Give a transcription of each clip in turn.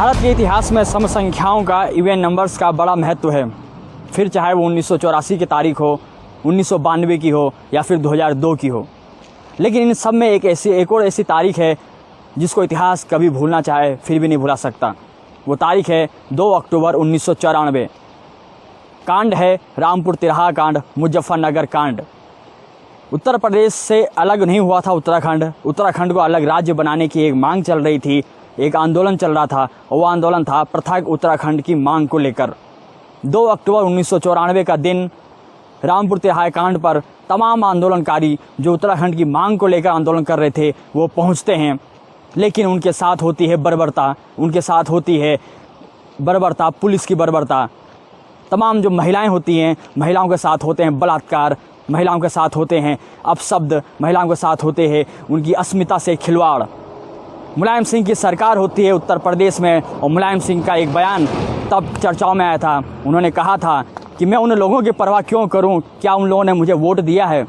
भारत के इतिहास में सम संख्याओं का इवन नंबर्स का बड़ा महत्व है। फिर चाहे वो 1984 की तारीख हो, 1992 की हो या फिर 2002 की हो, लेकिन इन सब में एक और ऐसी तारीख है जिसको इतिहास कभी भूलना चाहे फिर भी नहीं भुला सकता। वो तारीख है 2 अक्टूबर 1994। कांड है रामपुर तिराहा कांड, मुजफ्फरनगर कांड। उत्तर प्रदेश से अलग नहीं हुआ था उत्तराखंड को अलग राज्य बनाने की एक मांग चल रही थी, एक आंदोलन चल रहा था और वो आंदोलन था पृथक उत्तराखंड की मांग को लेकर। 2 अक्टूबर 1994 का दिन रामपुर तिराहा कांड पर तमाम आंदोलनकारी जो उत्तराखंड की मांग को लेकर आंदोलन कर रहे थे वो पहुंचते हैं, लेकिन उनके साथ होती है बर्बरता, पुलिस की बर्बरता। तमाम जो महिलाएं होती हैं, महिलाओं के साथ होते हैं बलात्कार, महिलाओं के साथ होते हैं अपशब्द, महिलाओं के साथ होते हैं उनकी अस्मिता से खिलवाड़। मुलायम सिंह की सरकार होती है उत्तर प्रदेश में और मुलायम सिंह का एक बयान तब चर्चाओं में आया था। उन्होंने कहा था कि मैं उन लोगों की परवाह क्यों करूं, क्या उन लोगों ने मुझे वोट दिया है।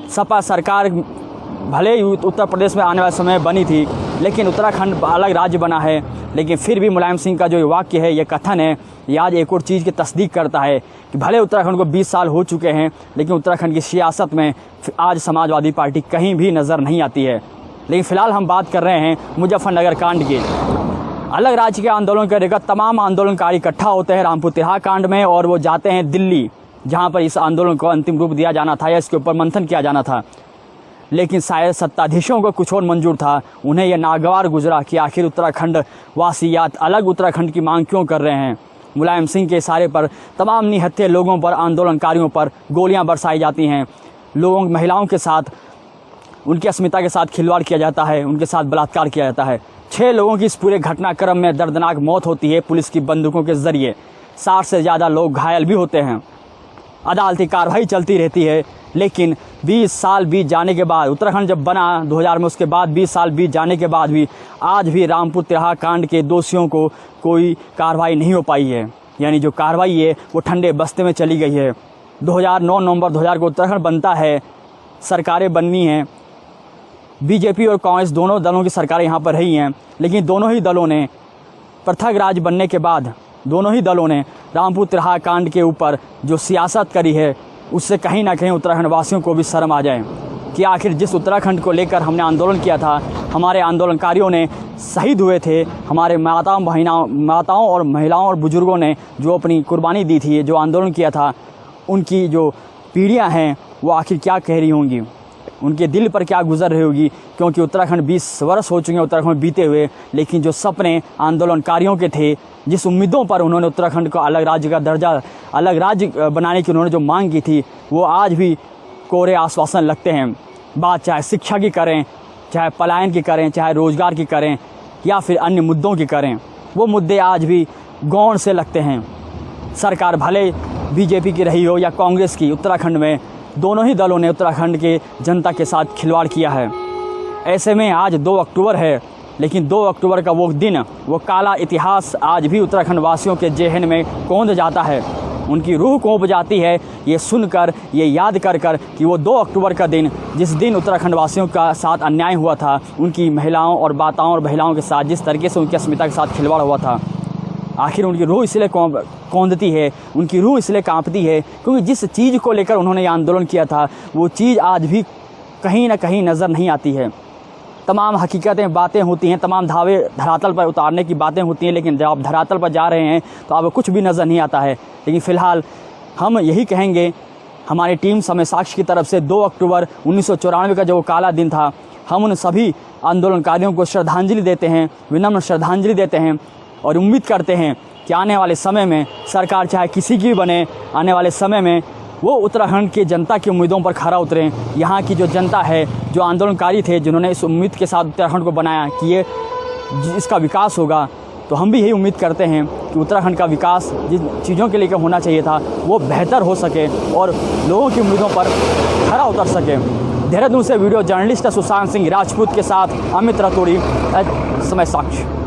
सपा सरकार भले ही उत्तर प्रदेश में आने वाले समय बनी थी, लेकिन उत्तराखंड अलग राज्य बना है, लेकिन फिर भी मुलायम सिंह का जो वाक्य है, ये कथन है, ये आज एक और चीज़ की तस्दीक करता है कि भले उत्तराखंड को 20 साल हो चुके हैं, लेकिन उत्तराखंड की सियासत में आज समाजवादी पार्टी कहीं भी नज़र नहीं आती है। लेकिन फ़िलहाल हम बात कर रहे हैं मुजफ्फरनगर कांड की। अलग राज्य के आंदोलन को लेकर तमाम आंदोलनकारी इकट्ठा होते हैं रामपुर तिराहा कांड में और वो जाते हैं दिल्ली, जहाँ पर इस आंदोलन को अंतिम रूप दिया जाना था या इसके ऊपर मंथन किया जाना था। लेकिन शायद सत्ताधीशों को कुछ और मंजूर था। उन्हें यह नागवार गुजरा कि आखिर उत्तराखंड वासी या अलग उत्तराखंड की मांग क्यों कर रहे हैं। मुलायम सिंह के इशारे पर तमाम निहत्थे लोगों पर, आंदोलनकारियों पर गोलियां बरसाई जाती हैं। महिलाओं के साथ, उनकी अस्मिता के साथ खिलवाड़ किया जाता है, उनके साथ बलात्कार किया जाता है। 6 लोगों की इस पूरे घटनाक्रम में दर्दनाक मौत होती है पुलिस की बंदूकों के ज़रिए। 60 से ज़्यादा लोग घायल भी होते हैं। अदालती कार्रवाई चलती रहती है, लेकिन 20 साल बीत जाने के बाद, उत्तराखंड जब बना 2000 में, उसके बाद 20 साल बीत जाने के बाद भी आज भी रामपुर तिराहा कांड के दोषियों को कोई कार्रवाई नहीं हो पाई है। यानी जो कार्रवाई है वो ठंडे बस्ते में चली गई है। 2009 नवंबर 2000 को उत्तराखंड बनता है, सरकारें बननी हैं, बीजेपी और कांग्रेस दोनों दलों की सरकारें यहाँ पर रही हैं, लेकिन दोनों ही दलों ने पृथक राज्य बनने के बाद दोनों ही दलों ने रामपुर तिराहा कांड के ऊपर जो सियासत करी है, उससे कहीं ना कहीं उत्तराखंड वासियों को भी शर्म आ जाए कि आखिर जिस उत्तराखंड को लेकर हमने आंदोलन किया था, हमारे आंदोलनकारियों ने शहीद हुए थे, हमारे माताओं और महिलाओं और बुजुर्गों ने जो अपनी कुर्बानी दी थी, जो आंदोलन किया था, उनकी जो पीढ़ियां हैं वो आखिर क्या कह रही होंगी, उनके दिल पर क्या गुजर रही होगी। क्योंकि उत्तराखंड 20 वर्ष हो चुके हैं उत्तराखंड बीते हुए, लेकिन जो सपने आंदोलनकारियों के थे, जिस उम्मीदों पर उन्होंने उत्तराखंड को अलग राज्य का दर्जा, अलग राज्य बनाने की उन्होंने जो मांग की थी, वो आज भी कोरे आश्वासन लगते हैं। बात चाहे शिक्षा की करें, चाहे पलायन की करें, चाहे रोजगार की करें या फिर अन्य मुद्दों की करें, वो मुद्दे आज भी गौण से लगते हैं। सरकार भले बीजेपी की रही हो या कांग्रेस की, उत्तराखंड में दोनों ही दलों ने उत्तराखंड के जनता के साथ खिलवाड़ किया है। ऐसे में आज 2 अक्टूबर है, लेकिन 2 अक्टूबर का वो दिन, वो काला इतिहास आज भी उत्तराखंड वासियों के जेहन में कौंध जाता है। उनकी रूह कौंप जाती है ये सुनकर, ये याद कर कर कि वो 2 अक्टूबर का दिन, जिस दिन उत्तराखंड वासियों का साथ अन्याय हुआ था, उनकी महिलाओं और बाताओं और महिलाओं के साथ जिस तरीके से उनकी अस्मिता के साथ खिलवाड़ हुआ था, आखिर उनकी रूह इसलिए कौंधती है, उनकी रूह इसलिए कांपती है क्योंकि जिस चीज़ को लेकर उन्होंने ये आंदोलन किया था, वो चीज़ आज भी कहीं ना कहीं नज़र नहीं आती है। तमाम हकीकतें, बातें होती हैं, तमाम धावे धरातल पर उतारने की बातें होती हैं, लेकिन जब आप धरातल पर जा रहे हैं तो आपको कुछ भी नज़र नहीं आता है। लेकिन फ़िलहाल हम यही कहेंगे, हमारी टीम समय साक्ष्य की तरफ से 2 अक्टूबर 1994 का जो काला दिन था, हम उन सभी आंदोलनकारियों को श्रद्धांजलि देते हैं, विनम्र श्रद्धांजलि देते हैं और उम्मीद करते हैं कि आने वाले समय में सरकार चाहे किसी की भी बने, आने वाले समय में वो उत्तराखंड की जनता की उम्मीदों पर खरा उतरें। यहाँ की जो जनता है, जो आंदोलनकारी थे, जिन्होंने इस उम्मीद के साथ उत्तराखंड को बनाया कि ये इसका विकास होगा, तो हम भी यही उम्मीद करते हैं कि उत्तराखंड का विकास जिन चीज़ों के लिए होना चाहिए था वो बेहतर हो सके और लोगों की उम्मीदों पर खरा उतर सके। देहरादून से वीडियो जर्नलिस्ट सुशांत सिंह राजपूत के साथ अमित रतूड़ी, समय साक्ष्य।